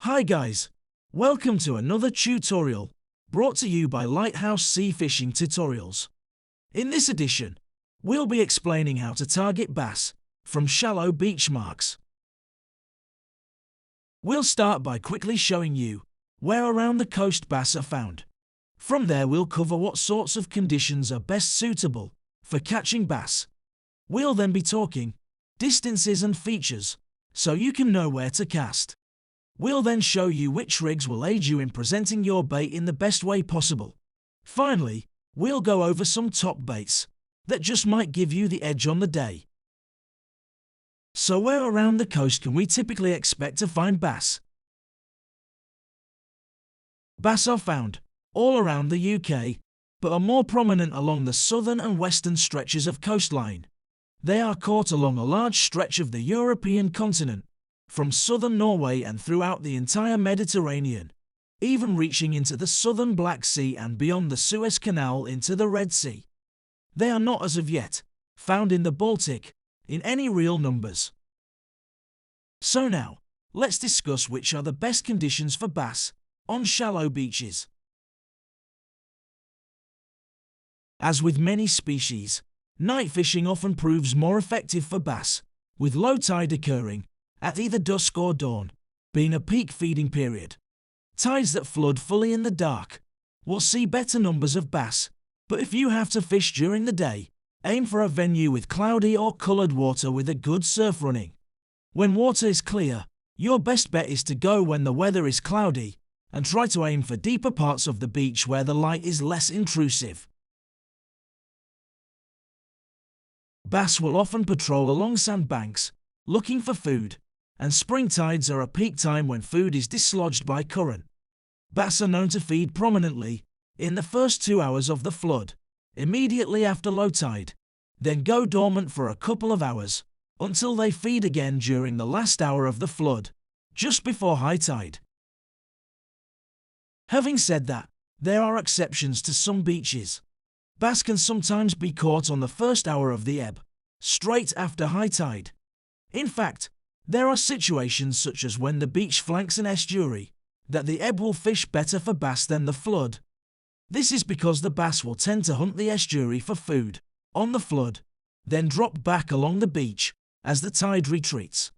Hi guys, welcome to another tutorial brought to you by Lighthouse Sea Fishing Tutorials. In this edition, we'll be explaining how to target bass from shallow beach marks. We'll start by quickly showing you where around the coast bass are found. From there we'll cover what sorts of conditions are best suitable for catching bass. We'll then be talking distances and features so you can know where to cast. We'll then show you which rigs will aid you in presenting your bait in the best way possible. Finally, we'll go over some top baits that just might give you the edge on the day. So where around the coast can we typically expect to find bass? Bass are found all around the UK, but are more prominent along the southern and western stretches of coastline. They are caught along a large stretch of the European continent, from southern Norway and throughout the entire Mediterranean, even reaching into the southern Black Sea and beyond the Suez Canal into the Red Sea. They are not as of yet found in the Baltic in any real numbers. So now, let's discuss which are the best conditions for bass on shallow beaches. As with many species, night fishing often proves more effective for bass, with low tide occurring at either dusk or dawn, being a peak feeding period. Tides that flood fully in the dark will see better numbers of bass, but if you have to fish during the day, aim for a venue with cloudy or coloured water with a good surf running. When water is clear, your best bet is to go when the weather is cloudy, and try to aim for deeper parts of the beach where the light is less intrusive. Bass will often patrol along sandbanks, looking for food, and spring tides are a peak time when food is dislodged by current. Bass are known to feed prominently in the first 2 hours of the flood, immediately after low tide, then go dormant for a couple of hours, until they feed again during the last hour of the flood, just before high tide. Having said that, there are exceptions to some beaches. Bass can sometimes be caught on the first hour of the ebb, straight after high tide. In fact, there are situations such as when the beach flanks an estuary, that the ebb will fish better for bass than the flood. This is because the bass will tend to hunt the estuary for food on the flood, then drop back along the beach as the tide retreats.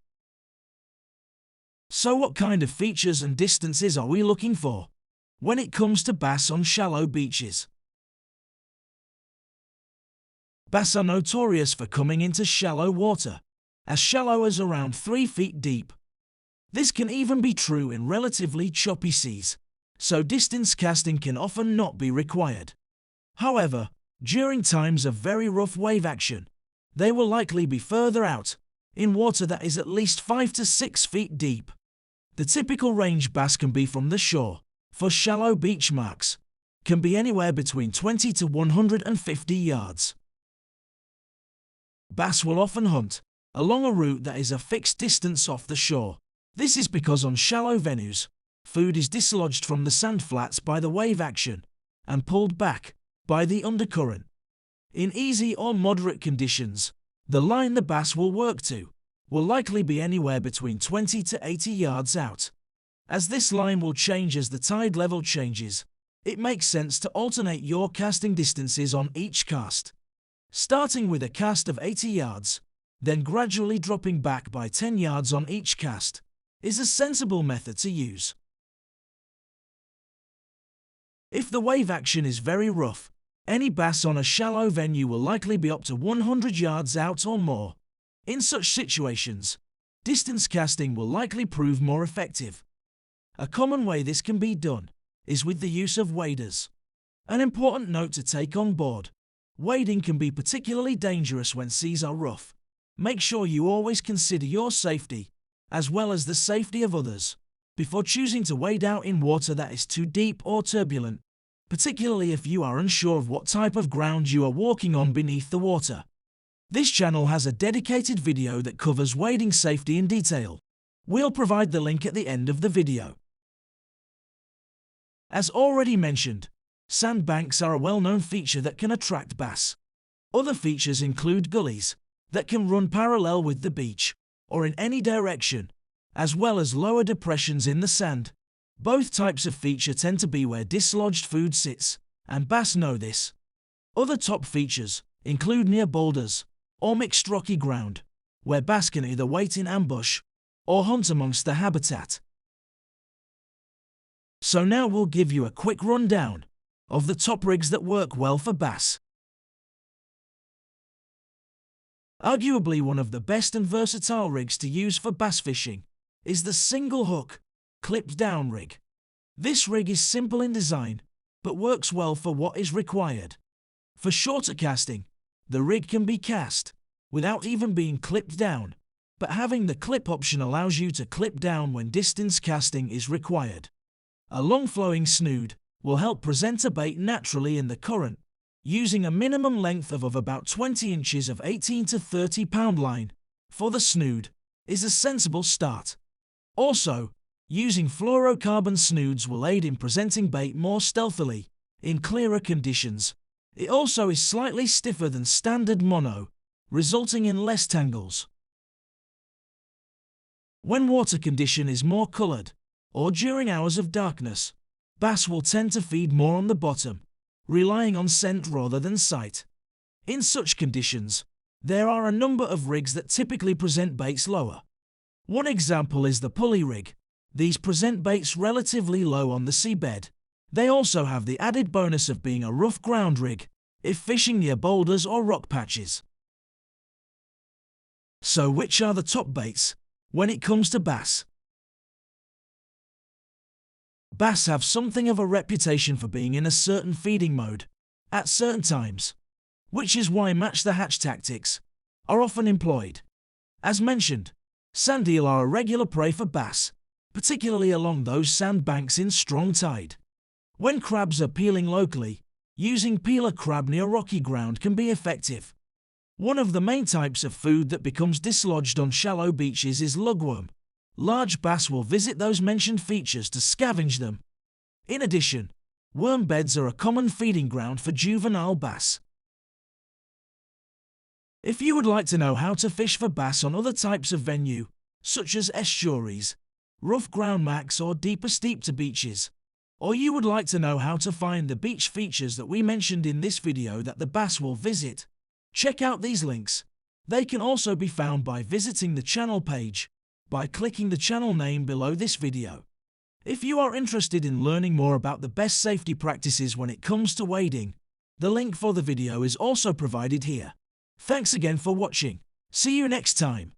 So what kind of features and distances are we looking for when it comes to bass on shallow beaches? Bass are notorious for coming into shallow water, as shallow as around 3 feet deep. This can even be true in relatively choppy seas, so distance casting can often not be required. However, during times of very rough wave action, they will likely be further out, in water that is at least 5 to 6 feet deep. The typical range bass can be from the shore, for shallow beach marks, can be anywhere between 20 to 150 yards. Bass will often hunt along a route that is a fixed distance off the shore. This is because on shallow venues, food is dislodged from the sand flats by the wave action and pulled back by the undercurrent. In easy or moderate conditions, the line the bass will work to will likely be anywhere between 20 to 80 yards out. As this line will change as the tide level changes, it makes sense to alternate your casting distances on each cast. Starting with a cast of 80 yards, then gradually dropping back by 10 yards on each cast, is a sensible method to use. If the wave action is very rough, any bass on a shallow venue will likely be up to 100 yards out or more. In such situations, distance casting will likely prove more effective. A common way this can be done is with the use of waders. An important note to take on board: wading can be particularly dangerous when seas are rough. Make sure you always consider your safety, as well as the safety of others, before choosing to wade out in water that is too deep or turbulent, particularly if you are unsure of what type of ground you are walking on beneath the water. This channel has a dedicated video that covers wading safety in detail. We'll provide the link at the end of the video. As already mentioned, sandbanks are a well-known feature that can attract bass. Other features include gullies that can run parallel with the beach, or in any direction, as well as lower depressions in the sand. Both types of feature tend to be where dislodged food sits, and bass know this. Other top features include near boulders or mixed rocky ground, where bass can either wait in ambush or hunt amongst the habitat. So now we'll give you a quick rundown of the top rigs that work well for bass. Arguably one of the best and versatile rigs to use for bass fishing is the single hook, clipped down rig. This rig is simple in design, but works well for what is required. For shorter casting, the rig can be cast without even being clipped down, but having the clip option allows you to clip down when distance casting is required. A long flowing snood will help present a bait naturally in the current, using a minimum length of about 20 inches of 18 to 30 pound line for the snood is a sensible start. Also, using fluorocarbon snoods will aid in presenting bait more stealthily in clearer conditions. It also is slightly stiffer than standard mono, resulting in less tangles. When water condition is more coloured, or during hours of darkness, bass will tend to feed more on the bottom, relying on scent rather than sight. In such conditions, there are a number of rigs that typically present baits lower. One example is the pulley rig. These present baits relatively low on the seabed. They also have the added bonus of being a rough ground rig if fishing near boulders or rock patches. So which are the top baits when it comes to bass? Bass have something of a reputation for being in a certain feeding mode at certain times, which is why match the hatch tactics are often employed. As mentioned, sand eel are a regular prey for bass, particularly along those sandbanks in strong tide. When crabs are peeling locally, using peeler crab near rocky ground can be effective. One of the main types of food that becomes dislodged on shallow beaches is lugworm. Large bass will visit those mentioned features to scavenge them. In addition, worm beds are a common feeding ground for juvenile bass. If you would like to know how to fish for bass on other types of venue, such as estuaries, rough ground macks or deeper steep-to beaches, or you would like to know how to find the beach features that we mentioned in this video that the bass will visit, check out these links. They can also be found by visiting the channel page, by clicking the channel name below this video. If you are interested in learning more about the best safety practices when it comes to wading, the link for the video is also provided here. Thanks again for watching. See you next time.